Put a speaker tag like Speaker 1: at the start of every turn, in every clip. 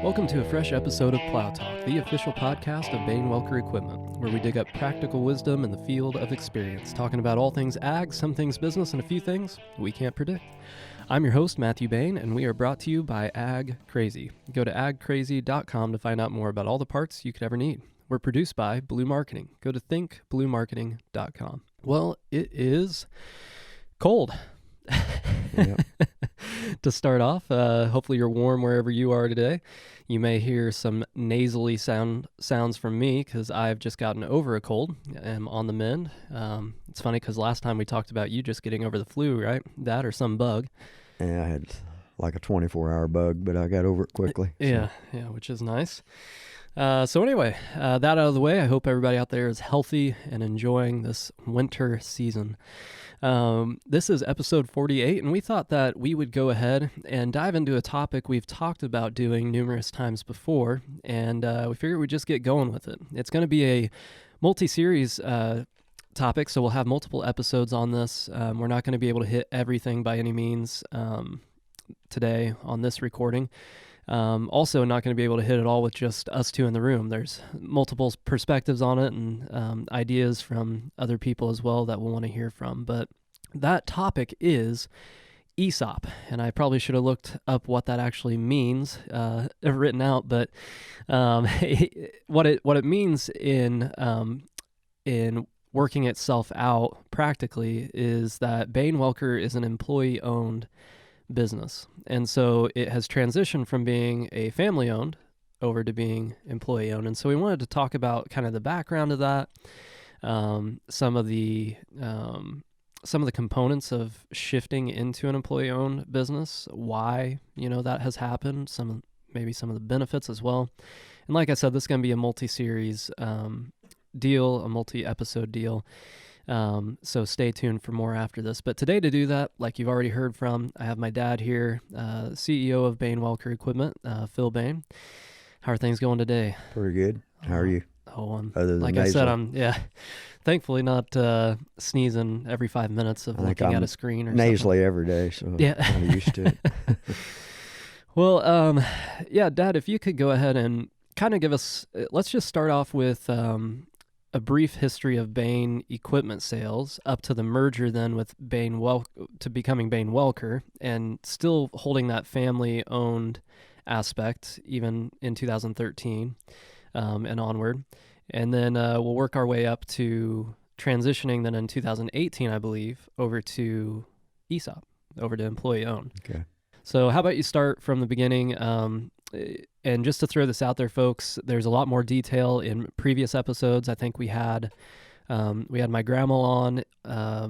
Speaker 1: Welcome to a fresh episode of Plowtalk, the official podcast of Bain Welker Equipment, where we dig up practical wisdom in the field of experience, talking about all things ag, some things business, and a few things we can't predict. I'm your host, Matthew Bain, and we are brought to you by Ag Crazy. Go to agcrazy.com to find out more about all the parts you could ever need. We're produced by Blue Marketing. Go to thinkbluemarketing.com. Well, it is cold.
Speaker 2: Yep.
Speaker 1: To start off, hopefully you're warm wherever you are today. You may hear some nasally sounds from me because I've just gotten over a cold. I'm on the mend. It's funny because last time we talked about you just getting over the flu, right? That or some bug.
Speaker 2: Yeah, I had like a 24-hour bug, but I got over it quickly.
Speaker 1: Yeah, which is nice. So anyway, that out of the way, I hope everybody out there is healthy and enjoying this winter season. This is episode 48, and we thought that we would go ahead and dive into a topic we've talked about doing numerous times before, and we figured we'd just get going with it. It's going to be a multi-series topic, so we'll have multiple episodes on this. We're not going to be able to hit everything by any means today on this recording. Also not going to be able to hit it all with just us two in the room. There's multiple perspectives on it and ideas from other people as well that we'll want to hear from. But that topic is ESOP, and I probably should have looked up what that actually means, written out. But what it means in working itself out practically is that Bain Welker is an employee-owned business. And so it has transitioned from being a family-owned over to being employee-owned. And so we wanted to talk about kind of the background of that, some of the components of shifting into an employee-owned business, why, that has happened, maybe some of the benefits as well. And like I said, this is going to be a multi-series deal, a multi-episode deal. So stay tuned for more after this. But today to do that, like you've already heard from, I have my dad here, CEO of Bain Welker Equipment, Phil Bain. How are things going today?
Speaker 2: Pretty good. How are you?
Speaker 1: Other than like nasal. I said, thankfully not sneezing every 5 minutes of looking at a screen or
Speaker 2: nasally
Speaker 1: something.
Speaker 2: Every day, so
Speaker 1: yeah.
Speaker 2: I'm kind of used to it.
Speaker 1: Well, Dad, if you could go ahead and kind of give us, let's just start off with a brief history of Bain equipment sales up to the merger then with to becoming Bain Welker, and still holding that family-owned aspect even in 2013 and onward. And then we'll work our way up to transitioning then in 2018, I believe, over to ESOP, over to employee-owned.
Speaker 2: Okay.
Speaker 1: So how about you start from the beginning? And just to throw this out there, folks, there's a lot more detail in previous episodes. I think we had my grandma on,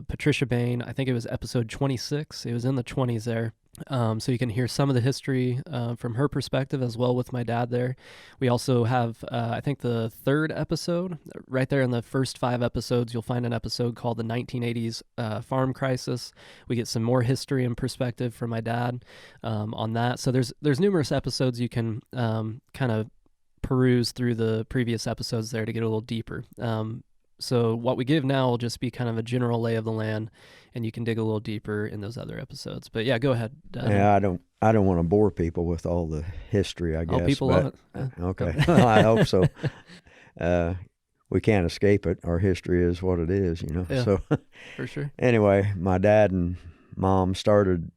Speaker 1: Patricia Bain. I think it was episode 26. It was in the 20s there. So you can hear some of the history from her perspective as well with my dad there. We also have, I think, the third episode. Right there in the first 5 episodes, you'll find an episode called the 1980s Farm Crisis. We get some more history and perspective from my dad on that. So there's numerous episodes you can kind of peruse through the previous episodes there to get a little deeper. So what we give now will just be kind of a general lay of the land, and you can dig a little deeper in those other episodes. But yeah, go ahead.
Speaker 2: Yeah, I don't want to bore people with all the history, I guess.
Speaker 1: Oh, people love it. Yeah.
Speaker 2: Okay, I hope so. We can't escape it. Our history is what it is,
Speaker 1: Yeah,
Speaker 2: so
Speaker 1: for sure.
Speaker 2: Anyway, my dad and mom started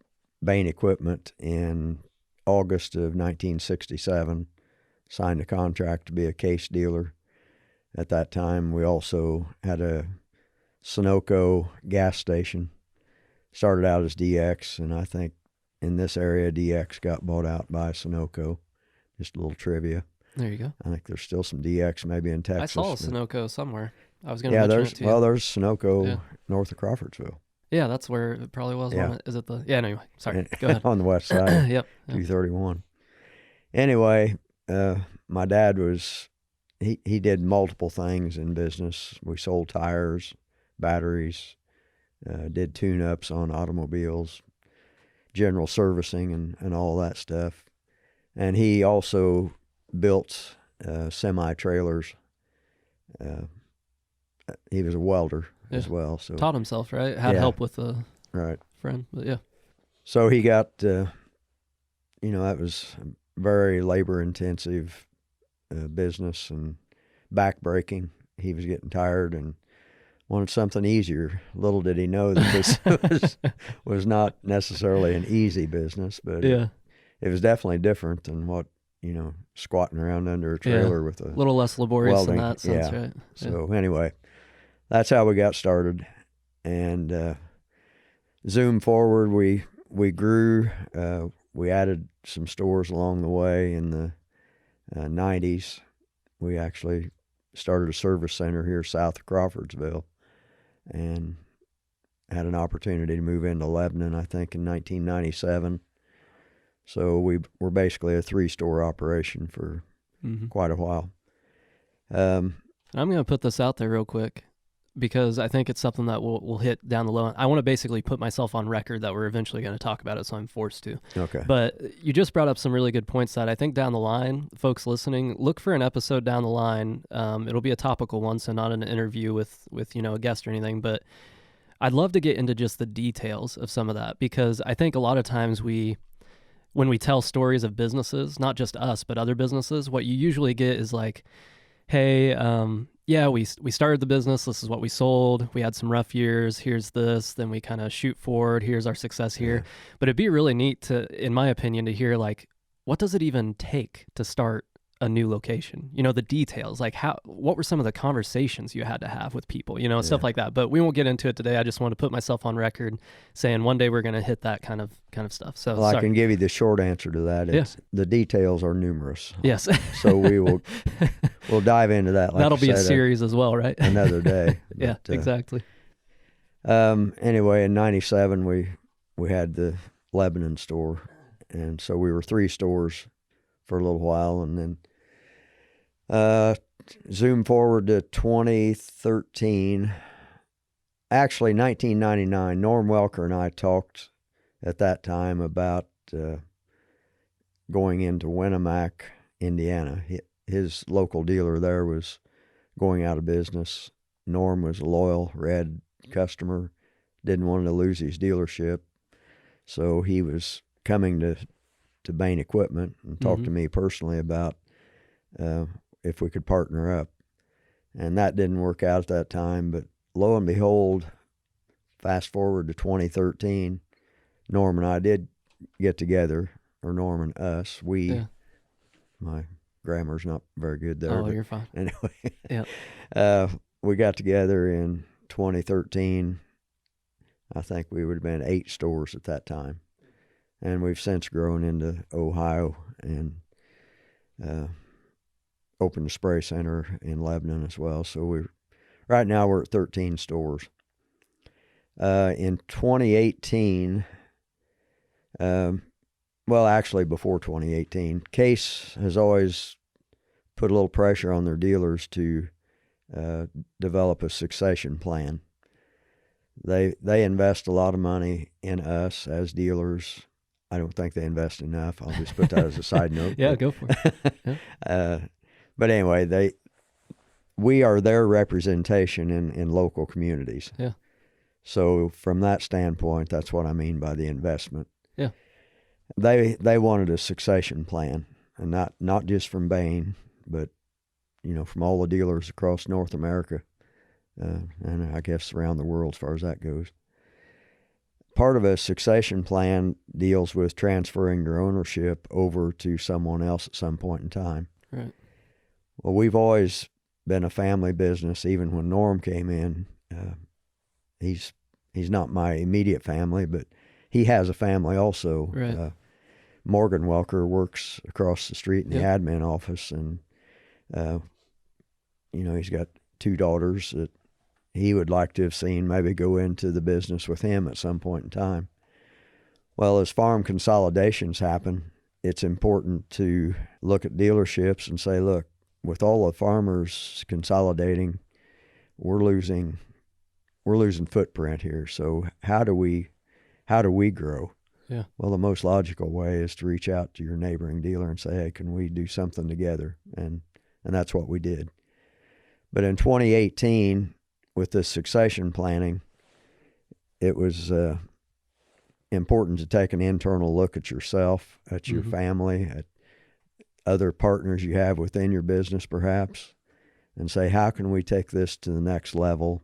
Speaker 2: Bain Equipment in August of 1967, signed a contract to be a case dealer. At that time, we also had a Sunoco gas station. Started out as DX, and I think in this area, DX got bought out by Sunoco. Just a little trivia.
Speaker 1: There you go.
Speaker 2: I think there's still some DX maybe in Texas.
Speaker 1: I saw a Sunoco somewhere. I was going to mention it to you.
Speaker 2: Well, there's Sunoco north of Crawfordsville.
Speaker 1: Yeah, that's where it probably was.
Speaker 2: Yeah.
Speaker 1: Is it the? Yeah, anyway, sorry. Go ahead.
Speaker 2: On the west side.
Speaker 1: Yep.
Speaker 2: 231. Anyway, my dad was... He did multiple things in business. We sold tires, batteries, did tune-ups on automobiles, general servicing and all that stuff. And he also built semi-trailers. He was a welder as well. So
Speaker 1: taught himself, right? Had help with a friend, but yeah.
Speaker 2: So he got, that was very labor-intensive business and back-breaking. He was getting tired and wanted something easier. Little did he know that this was not necessarily an easy business, but
Speaker 1: Yeah.
Speaker 2: it was definitely different than what, squatting around under a trailer with a
Speaker 1: little less laborious
Speaker 2: welding.
Speaker 1: in that sense,
Speaker 2: Yeah.
Speaker 1: right?
Speaker 2: So anyway, that's how we got started. And zoom forward, we grew. We added some stores along the way in the 90s. We actually started a service center here south of Crawfordsville and had an opportunity to move into Lebanon, I think, in 1997. So we were basically a 3-store operation for quite a while.
Speaker 1: I'm going to put this out there real quick because I think it's something that we'll hit down the low. I want to basically put myself on record that we're eventually going to talk about it, so I'm forced to.
Speaker 2: Okay.
Speaker 1: But you just brought up some really good points that I think down the line, folks listening, look for an episode down the line. It'll be a topical one, so not an interview with a guest or anything, but I'd love to get into just the details of some of that because I think a lot of times when we tell stories of businesses, not just us, but other businesses, what you usually get is like, hey, we started the business. This is what we sold. We had some rough years. Here's this. Then we kind of shoot forward. Here's our success here. Yeah. But it'd be really neat to, in my opinion, to hear like, what does it even take to start a new location? The details, like what were some of the conversations you had to have with people, stuff like that. But we won't get into it today. I just want to put myself on record saying one day we're going to hit that kind of stuff. So
Speaker 2: I can give you the short answer to that. The details are numerous.
Speaker 1: Yes.
Speaker 2: So we'll dive into that. Like
Speaker 1: that'll be a series as well, right?
Speaker 2: Another day.
Speaker 1: Yeah, exactly.
Speaker 2: Anyway, in 97, we had the Lebanon store. And so we were 3 stores for a little while, and then zoom forward to 2013. Actually, 1999, Norm Welker and I talked at that time about going into Winnemac, Indiana. His local dealer there was going out of business. Norm was a loyal Red customer, didn't want to lose his dealership, so he was coming to Bain Equipment and talk to me personally about if we could partner up. And that didn't work out at that time, but lo and behold, fast forward to 2013, Norm and I did get together, or Norm and us. My grammar's not very good there.
Speaker 1: Oh, you're fine.
Speaker 2: Anyway, we got together in 2013. I think we would have been 8 stores at that time. And we've since grown into Ohio and opened a spray center in Lebanon as well. So right now we're at 13 stores. In 2018, actually before 2018, Case has always put a little pressure on their dealers to develop a succession plan. They invest a lot of money in us as dealers. I don't think they invest enough. I'll just put that as a side note.
Speaker 1: Yeah, go for it. Yeah.
Speaker 2: But anyway, we are their representation in local communities.
Speaker 1: Yeah.
Speaker 2: So from that standpoint, that's what I mean by the investment.
Speaker 1: Yeah.
Speaker 2: They wanted a succession plan, and not just from Bain, but from all the dealers across North America, and I guess around the world as far as that goes. Part of a succession plan deals with transferring your ownership over to someone else at some point in time.
Speaker 1: Right.
Speaker 2: Well, we've always been a family business. Even when Norm came in, he's not my immediate family, but he has a family also.
Speaker 1: Right.
Speaker 2: Morgan Welker works across the street in the admin office, and he's got 2 daughters that he would like to have seen maybe go into the business with him at some point in time. Well, as farm consolidations happen, it's important to look at dealerships and say, look, with all the farmers consolidating, we're losing footprint here. So how do we grow?
Speaker 1: Yeah.
Speaker 2: Well, the most logical way is to reach out to your neighboring dealer and say, hey, can we do something together? And that's what we did. But in 2018, with this succession planning, it was important to take an internal look at yourself, at your family, other partners you have within your business perhaps, and say, how can we take this to the next level?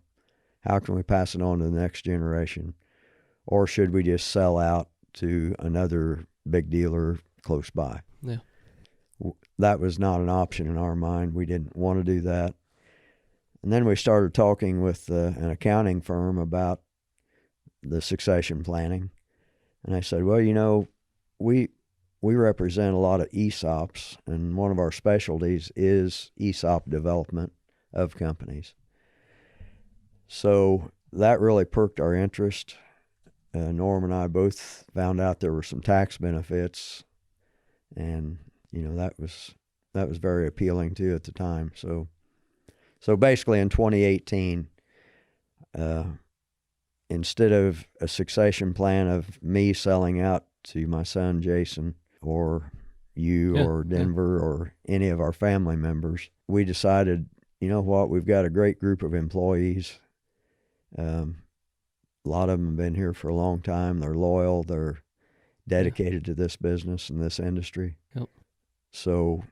Speaker 2: How can we pass it on to the next generation? Or should we just sell out to another big dealer close by?
Speaker 1: Yeah.
Speaker 2: That was not an option in our mind. We didn't want to do that. And then we started talking with an accounting firm about the succession planning. And I said, well, you know, we represent a lot of ESOPs, and one of our specialties is ESOP development of companies. So that really perked our interest. Norm and I both found out there were some tax benefits, and you know that was very appealing too at the time. So basically in 2018, instead of a succession plan of me selling out to my son Jason or you or Denver or any of our family members, we decided, you know what, we've got a great group of employees. A lot of them have been here for a long time. They're loyal. They're dedicated to this business and this industry.
Speaker 1: Yep.
Speaker 2: So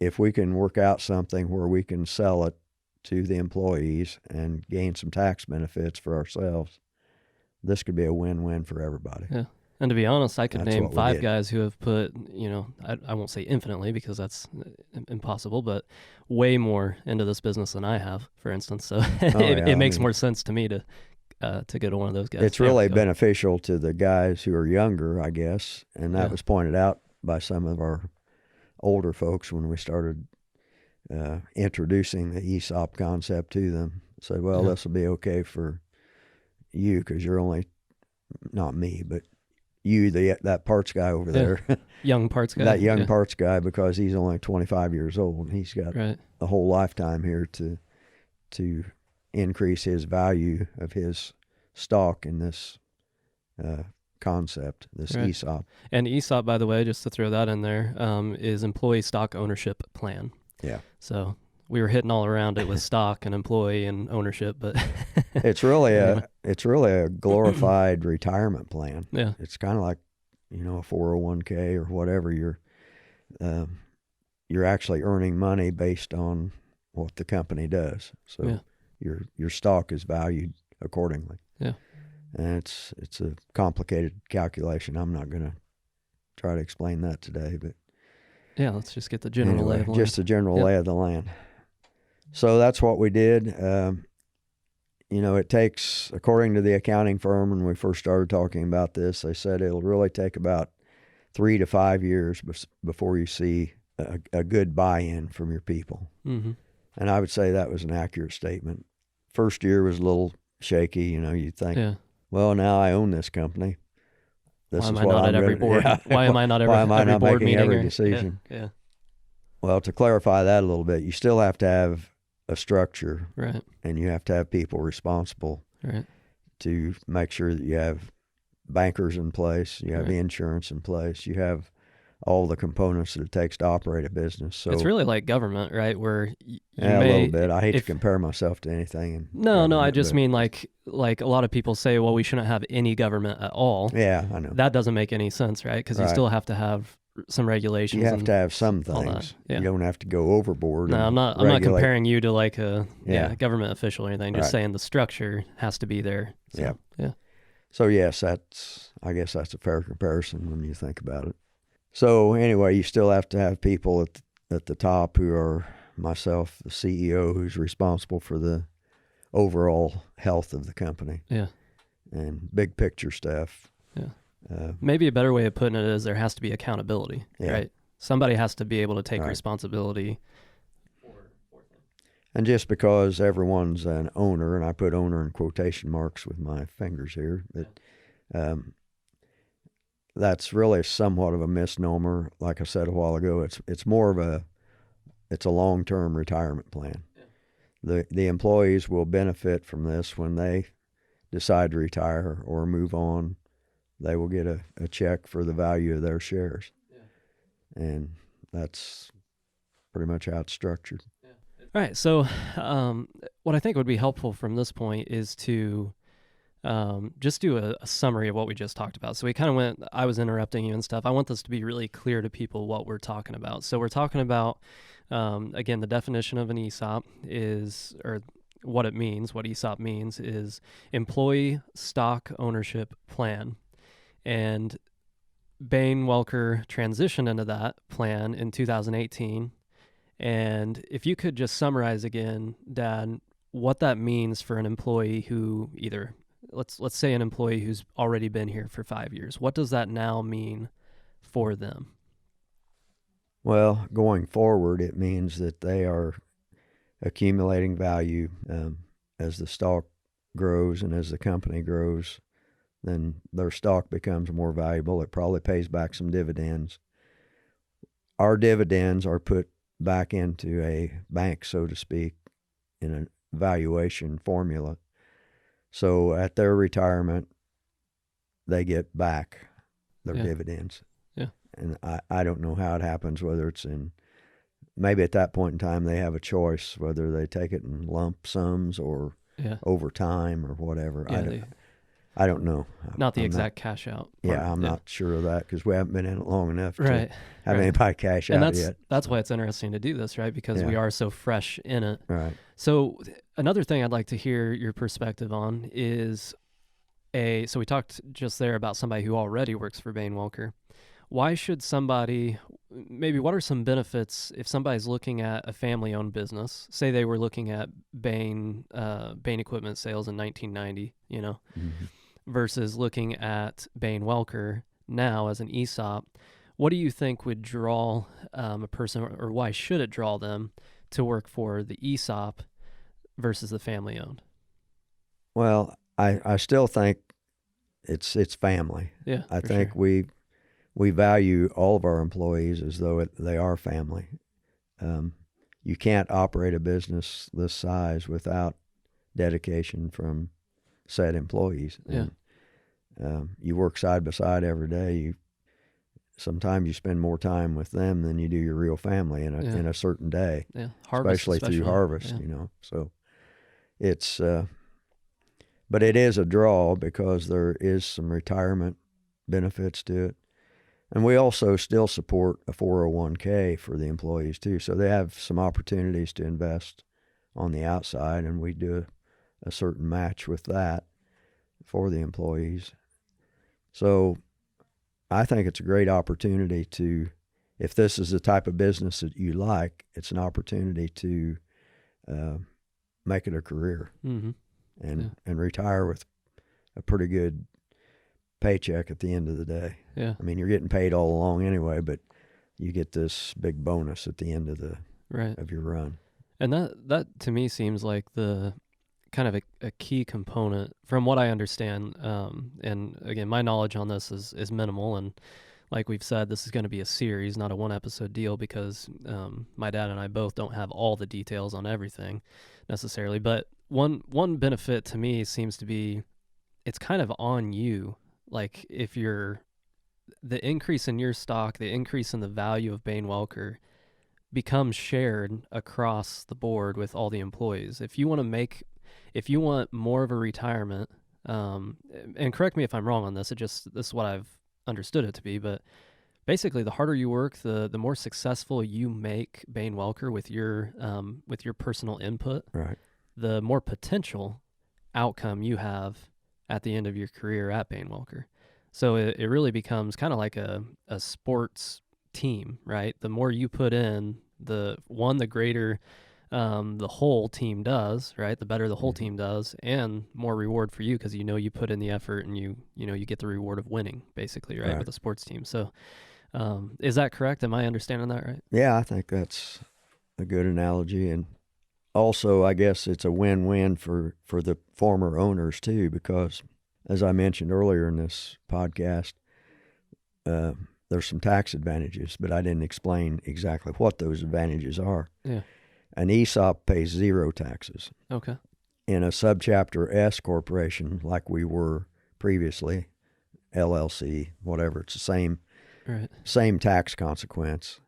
Speaker 2: if we can work out something where we can sell it to the employees and gain some tax benefits for ourselves, this could be a win-win for everybody.
Speaker 1: Yeah. And to be honest, I could
Speaker 2: That's
Speaker 1: name
Speaker 2: what we
Speaker 1: 5
Speaker 2: did.
Speaker 1: guys who have put, you know, I won't say infinitely because that's impossible, but way more into this business than I have, for instance. So it makes more sense to me to go to one of those guys.
Speaker 2: It's really beneficial to the guys who are younger, I guess, and that was pointed out by some of our older folks when we started introducing the ESOP concept to them. Said, well, this will be okay for you because you're only, not me, but you, that parts guy over there.
Speaker 1: Young parts guy.
Speaker 2: That young parts guy, because he's only 25 years old and he's got a whole lifetime here to increase his value of his stock in this concept, this ESOP.
Speaker 1: And ESOP, by the way, just to throw that in there, is employee stock ownership plan.
Speaker 2: Yeah.
Speaker 1: So we were hitting all around it with stock and employee and ownership, but
Speaker 2: it's really a glorified retirement plan.
Speaker 1: Yeah.
Speaker 2: It's kind of like, you know, a 401k or whatever. You're actually earning money based on what the company does. So your stock is valued accordingly.
Speaker 1: Yeah.
Speaker 2: And it's a complicated calculation. I'm not going to try to explain that today, but
Speaker 1: yeah, let's just get the general lay of the land.
Speaker 2: Just the general lay of the land. So that's what we did. You know, it takes, according to the accounting firm, when we first started talking about this, they said it'll really take about 3 to 5 years before you see a good buy-in from your people.
Speaker 1: Mm-hmm.
Speaker 2: And I would say that was an accurate statement. First year was a little shaky. You know, you'd think, well, now I own this company. Why am I not at every board?
Speaker 1: Why am I not
Speaker 2: making every decision?
Speaker 1: Yeah.
Speaker 2: Well, to clarify that a little bit, you still have to have a structure,
Speaker 1: right? And
Speaker 2: you have to have people responsible,
Speaker 1: right,
Speaker 2: to make sure that you have bankers in place, you have insurance in place, you have all the components that it takes to operate a business. So
Speaker 1: it's really like government, right? Where
Speaker 2: a little bit. I hate to compare myself to anything.
Speaker 1: No, I just mean like a lot of people say, well, we shouldn't have any government at all.
Speaker 2: Yeah, I know.
Speaker 1: That doesn't make any sense, right? Because you still have to have some regulations.
Speaker 2: You have to have some things. You don't have to go overboard.
Speaker 1: No, I'm not comparing you to like a government official or anything. Just saying the structure has to be there. So, yeah.
Speaker 2: So yes, I guess that's a fair comparison when you think about it. So anyway, you still have to have people at the top who are myself, the CEO, who's responsible for the overall health of the company.
Speaker 1: Yeah.
Speaker 2: And big picture stuff.
Speaker 1: Yeah. Maybe a better way of putting it is there has to be accountability, right? Somebody has to be able to take responsibility.
Speaker 2: And just because everyone's an owner, and I put owner in quotation marks with my fingers here, but that's really somewhat of a misnomer. Like I said a while ago, it's more of a long-term retirement plan. Yeah. The employees will benefit from this when they decide to retire or move on. They will get a check for the value of their shares. Yeah. And that's pretty much how it's structured.
Speaker 1: Yeah. All right. So what I think would be helpful from this point is to just do a summary of what we just talked about. So we kind of went, I was interrupting you and stuff. I want this to be really clear to people what we're talking about. So we're talking about, again, the definition of an ESOP is, or what it means, what ESOP means is employee stock ownership plan. And Bain Welker transitioned into that plan in 2018. And if you could just summarize again, Dad, what that means for an employee who either let's say an employee who's already been here for 5 years. What does that now mean for them?
Speaker 2: Well, going forward, it means that they are accumulating value as the stock grows and as the company grows. Then their stock becomes more valuable. It probably pays back some dividends. Our dividends are put back into a bank, so to speak, in a valuation formula. So at their retirement, they get back their dividends.
Speaker 1: Yeah.
Speaker 2: And I don't know how it happens, whether it's in, maybe at that point in time they have a choice whether they take it in lump sums or over time or whatever.
Speaker 1: Yeah,
Speaker 2: I don't know.
Speaker 1: Not the exact cash out.
Speaker 2: Yeah, I'm not sure of that because we haven't been in it long enough to have
Speaker 1: right.
Speaker 2: anybody cash out yet.
Speaker 1: That's why it's interesting to do this, right? Because we are so fresh in it.
Speaker 2: Right.
Speaker 1: So another thing I'd like to hear your perspective on is so we talked just there about somebody who already works for Bain Welker. Why should somebody, maybe what are some benefits if somebody's looking at a family-owned business? Say they were looking at Bain equipment sales in 1990, versus looking at Bain Welker now as an ESOP. What do you think would draw a person, or why should it draw them to work for the ESOP versus the family-owned?
Speaker 2: Well, I still think it's family.
Speaker 1: Yeah,
Speaker 2: I think we value all of our employees as though they are family. You can't operate a business this size without dedication from said employees.
Speaker 1: Yeah.
Speaker 2: And, you work side by side every day. Sometimes you spend more time with them than you do your real family in a certain day.
Speaker 1: Yeah,
Speaker 2: especially through harvest. So it's. But it is a draw because there is some retirement benefits to it. And we also still support a 401k for the employees too. So they have some opportunities to invest on the outside, and we do a certain match with that for the employees. So I think it's a great opportunity to, if this is the type of business that you like, it's an opportunity to make it a career.
Speaker 1: Mm-hmm.
Speaker 2: And retire with a pretty good paycheck at the end of the day.
Speaker 1: Yeah.
Speaker 2: I mean, you're getting paid all along anyway, but you get this big bonus at the end of of your run.
Speaker 1: And that to me seems like the kind of a key component from what I understand. And again, my knowledge on this is minimal. And like we've said, this is going to be a series, not a one episode deal, because my dad and I both don't have all the details on everything necessarily. But one benefit to me seems to be it's kind of on you. Like if the increase in your stock, the increase in the value of Bain Welker becomes shared across the board with all the employees. If you want more of a retirement, and correct me if I'm wrong on this, this is what I've understood it to be, but basically the harder you work, the more successful you make Bain Welker with your personal input,
Speaker 2: right,
Speaker 1: the more potential outcome you have at the end of your career at Bain Welker. So it really becomes kind of like a sports team, right? The more you put in, the greater the whole team does, right? The better the whole team does, and more reward for you because you put in the effort and you get the reward of winning, basically, right? With a sports team. So is that correct? Am I understanding that right?
Speaker 2: Yeah, I think that's a good analogy. And also, I guess it's a win-win for the former owners too, because as I mentioned earlier in this podcast, there's some tax advantages, but I didn't explain exactly what those advantages are.
Speaker 1: Yeah.
Speaker 2: An ESOP pays 0 taxes.
Speaker 1: Okay.
Speaker 2: In a subchapter S corporation, like we were previously, LLC, whatever, it's the same tax consequence.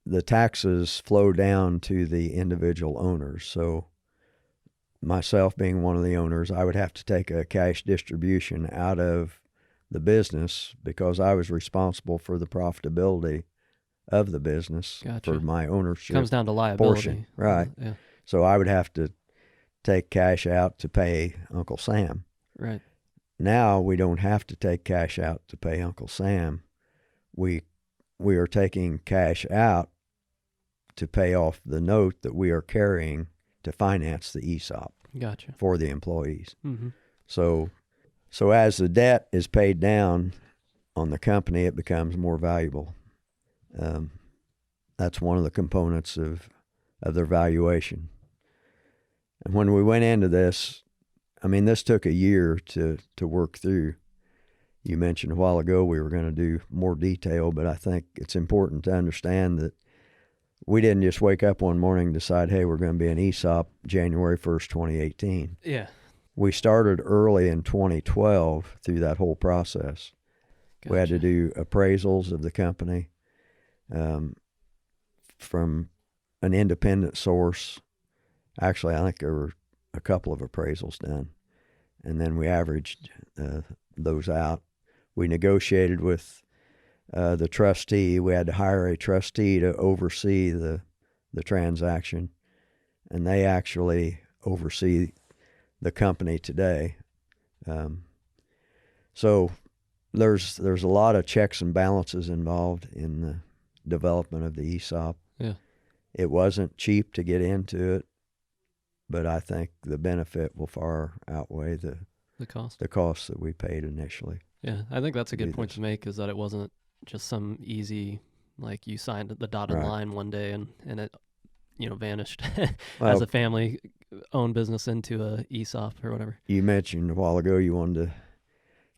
Speaker 2: The taxes flow down to the individual owners. So myself being one of the owners, I would have to take a cash distribution out of the business because I was responsible for the profitability of the business
Speaker 1: Gotcha.
Speaker 2: for my ownership
Speaker 1: Comes down to liability.
Speaker 2: portion. Right.
Speaker 1: Yeah.
Speaker 2: So I would have to take cash out to pay Uncle Sam.
Speaker 1: Right.
Speaker 2: Now we don't have to take cash out to pay Uncle Sam. We are taking cash out to pay off the note that we are carrying to finance the ESOP.
Speaker 1: Gotcha.
Speaker 2: For the employees.
Speaker 1: Mm-hmm.
Speaker 2: So as the debt is paid down on the company, it becomes more valuable. That's one of the components of their valuation. And when we went into this, I mean, this took a year to work through. You mentioned a while ago we were going to do more detail, but I think it's important to understand that we didn't just wake up one morning and decide, hey, we're going to be an ESOP January 1st, 2018.
Speaker 1: Yeah.
Speaker 2: We started early in 2012 through that whole process. Gotcha. We had to do appraisals of the company from an independent source. Actually, I think there were a couple of appraisals done, and then we averaged those out. We negotiated with the trustee. We had to hire a trustee to oversee the transaction, and they actually oversee the company today. So there's a lot of checks and balances involved in the development of the ESOP.
Speaker 1: Yeah.
Speaker 2: It wasn't cheap to get into it, but I think the benefit will far outweigh the cost that we paid initially.
Speaker 1: Yeah, I think that's a good point to make, is that it wasn't just some easy, like you signed the dotted line one day and it, vanished as a family owned business into a ESOP or whatever.
Speaker 2: You mentioned a while ago you wanted to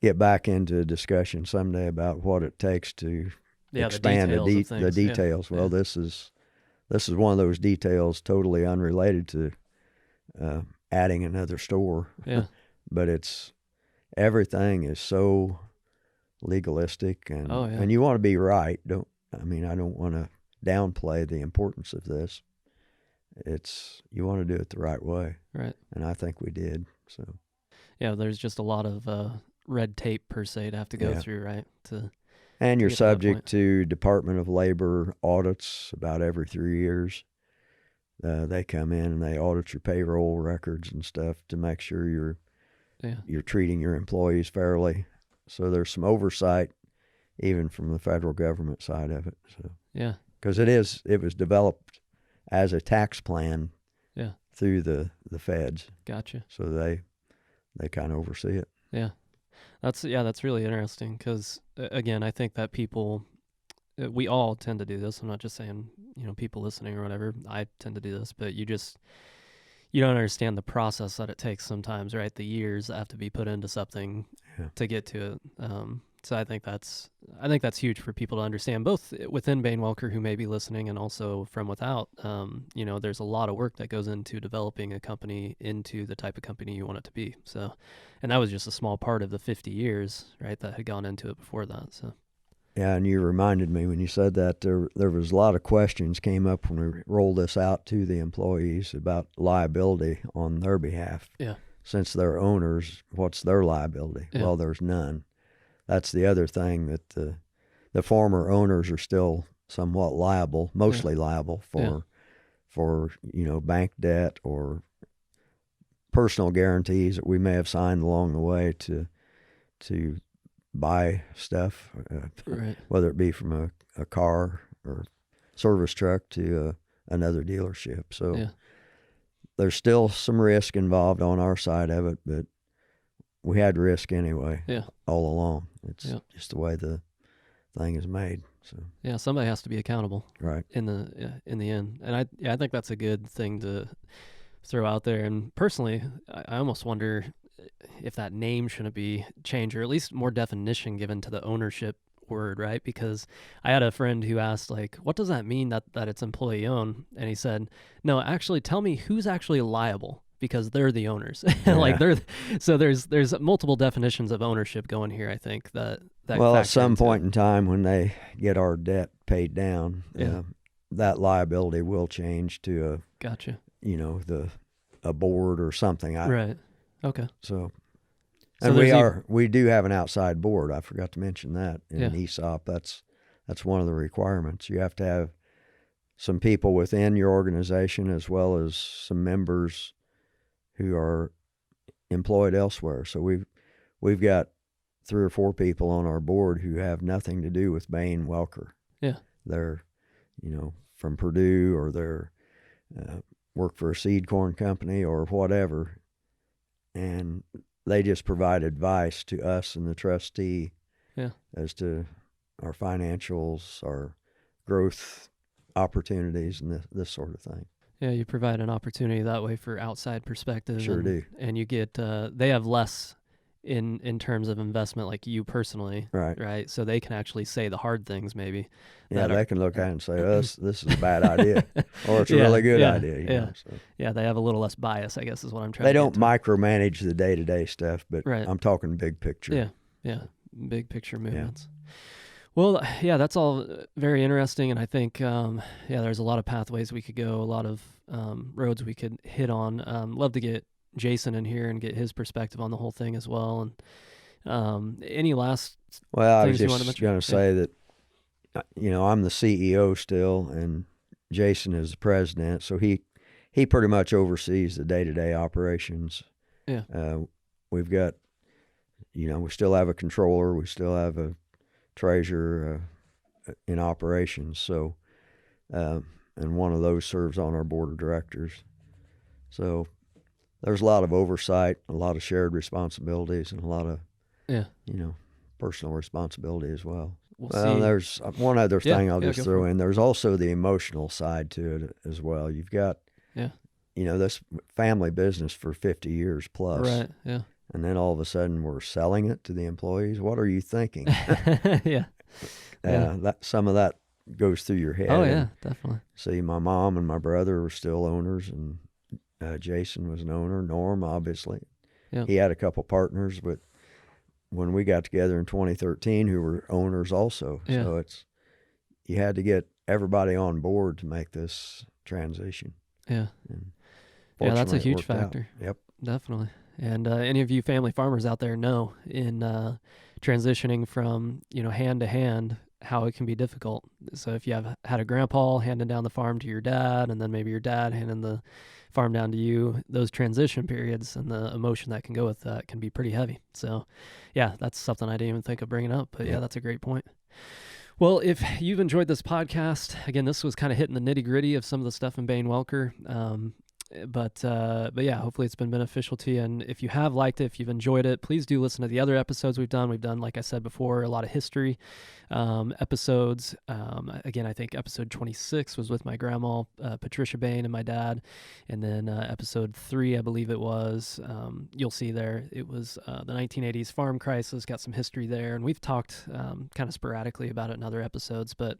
Speaker 2: get back into a discussion someday about what it takes to expand the details. Well, this is one of those details totally unrelated to adding another store.
Speaker 1: Yeah.
Speaker 2: But everything is so legalistic and
Speaker 1: and
Speaker 2: you want to be right. I don't want to downplay the importance of this. You want to do it the right way.
Speaker 1: Right.
Speaker 2: And I think we did. So
Speaker 1: yeah, there's just a lot of red tape per se to have to go through, right?
Speaker 2: And you're subject to Department of Labor audits about every 3 years. They come in and they audit your payroll records and stuff to make sure you're treating your employees fairly. So there's some oversight even from the federal government side of it. So
Speaker 1: yeah,
Speaker 2: because it was developed as a tax plan through the feds.
Speaker 1: Gotcha.
Speaker 2: So they kind of oversee it.
Speaker 1: Yeah. That's really interesting because, again, I think that people, we all tend to do this. I'm not just saying, people listening or whatever. I tend to do this, but you don't understand the process that it takes sometimes, right? The years that have to be put into something to get to it. So I think that's huge for people to understand, both within Bain Welker who may be listening and also from without. There's a lot of work that goes into developing a company into the type of company you want it to be. So, and that was just a small part of the 50 years, right, that had gone into it before that. So.
Speaker 2: Yeah, and you reminded me when you said that there was a lot of questions came up when we rolled this out to the employees about liability on their behalf.
Speaker 1: Yeah.
Speaker 2: Since they're owners, what's their liability? Yeah. Well, there's none. That's the other thing, that the former owners are still somewhat liable, mostly liable for bank debt or personal guarantees that we may have signed along the way to buy stuff,
Speaker 1: right.
Speaker 2: Whether it be from a car or service truck to another dealership. So there's still some risk involved on our side of it, but we had risk anyway all along. It's just the way the thing is made. So
Speaker 1: somebody has to be accountable,
Speaker 2: right?
Speaker 1: In the end, and I think that's a good thing to throw out there. And personally, I almost wonder if that name shouldn't be changed, or at least more definition given to the ownership word, right? Because I had a friend who asked, like, what does that mean that it's employee owned? And he said, no, actually tell me who's actually liable, because they're the owners. Like so there's multiple definitions of ownership going here, I think that
Speaker 2: well, at some point in time when they get our debt paid down, that liability will change to
Speaker 1: gotcha.
Speaker 2: a board or something.
Speaker 1: Right. Okay.
Speaker 2: So
Speaker 1: So
Speaker 2: and
Speaker 1: there's
Speaker 2: we do have an outside board. I forgot to mention that in
Speaker 1: Yeah.
Speaker 2: an ESOP. That's one of the requirements. You have to have some people within your organization as well as some members who are employed elsewhere. So we've got 3 or 4 people on our board who have nothing to do with Bain Welker.
Speaker 1: Yeah.
Speaker 2: They're, from Purdue, or they're work for a seed corn company or whatever, and they just provide advice to us and the trustee as to our financials, our growth opportunities, and this sort of thing.
Speaker 1: Yeah, you provide an opportunity that way for outside perspective.
Speaker 2: Sure do.
Speaker 1: And you get, they have less in terms of investment, like you personally,
Speaker 2: Right?
Speaker 1: So they can actually say the hard things, maybe.
Speaker 2: Yeah, they can look at it and say, this is a bad idea, or it's a really good idea. You know, so.
Speaker 1: Yeah, they have a little less bias, I guess, is what I'm trying
Speaker 2: They
Speaker 1: to
Speaker 2: don't
Speaker 1: get to.
Speaker 2: micromanage the day-to-day stuff, but I'm talking big picture.
Speaker 1: Yeah, big picture movements. Well, yeah, that's all very interesting, and I think, there's a lot of pathways we could go, a lot of roads we could hit on. Love to get Jason in here and get his perspective on the whole thing as well. And any last
Speaker 2: I was
Speaker 1: things you want to
Speaker 2: just
Speaker 1: mention?
Speaker 2: going to say that, I'm the CEO still, and Jason is the president, so he pretty much oversees the day-to-day operations.
Speaker 1: Yeah.
Speaker 2: We've got, we still have a controller, we still have a treasurer in operations, so and one of those serves on our board of directors. So there's a lot of oversight, a lot of shared responsibilities, and a lot of personal responsibility as well. There's one other thing I'll just throw in. There's also the emotional side to it as well. You've got this family business for 50 years plus,
Speaker 1: right? Yeah.
Speaker 2: And then all of a sudden we're selling it to the employees. What are you thinking? That some of that goes through your head.
Speaker 1: Oh yeah, definitely.
Speaker 2: See, my mom and my brother were still owners, and Jason was an owner. Norm, obviously, he had a couple partners, but when we got together in 2013, who were owners also. So you had to get everybody on board to make this transition.
Speaker 1: Yeah. That's a huge factor.
Speaker 2: Yep.
Speaker 1: Definitely. And any of you family farmers out there know in transitioning from, hand to hand, how it can be difficult. So if you have had a grandpa handing down the farm to your dad, and then maybe your dad handing the farm down to you, those transition periods and the emotion that can go with that can be pretty heavy. So that's something I didn't even think of bringing up, but that's a great point. Well, if you've enjoyed this podcast, again, this was kind of hitting the nitty gritty of some of the stuff in Bain Welker. But hopefully it's been beneficial to you. And if you have liked it, if you've enjoyed it, please do listen to the other episodes we've done. We've done, like I said before, a lot of history episodes. Again, I think episode 26 was with my grandma, Patricia Bain, and my dad. And then episode 3, I believe it was, you'll see there, it was the 1980s farm crisis, got some history there. And we've talked kind of sporadically about it in other episodes, but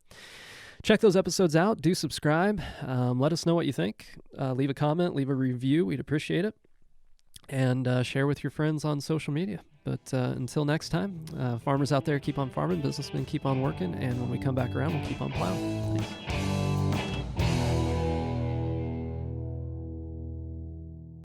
Speaker 1: check those episodes out. Do subscribe. Let us know what you think. Leave a comment, leave a review. We'd appreciate it. And share with your friends on social media. But until next time, farmers out there, keep on farming. Businessmen, keep on working. And when we come back around, we'll keep on plowing. Thanks.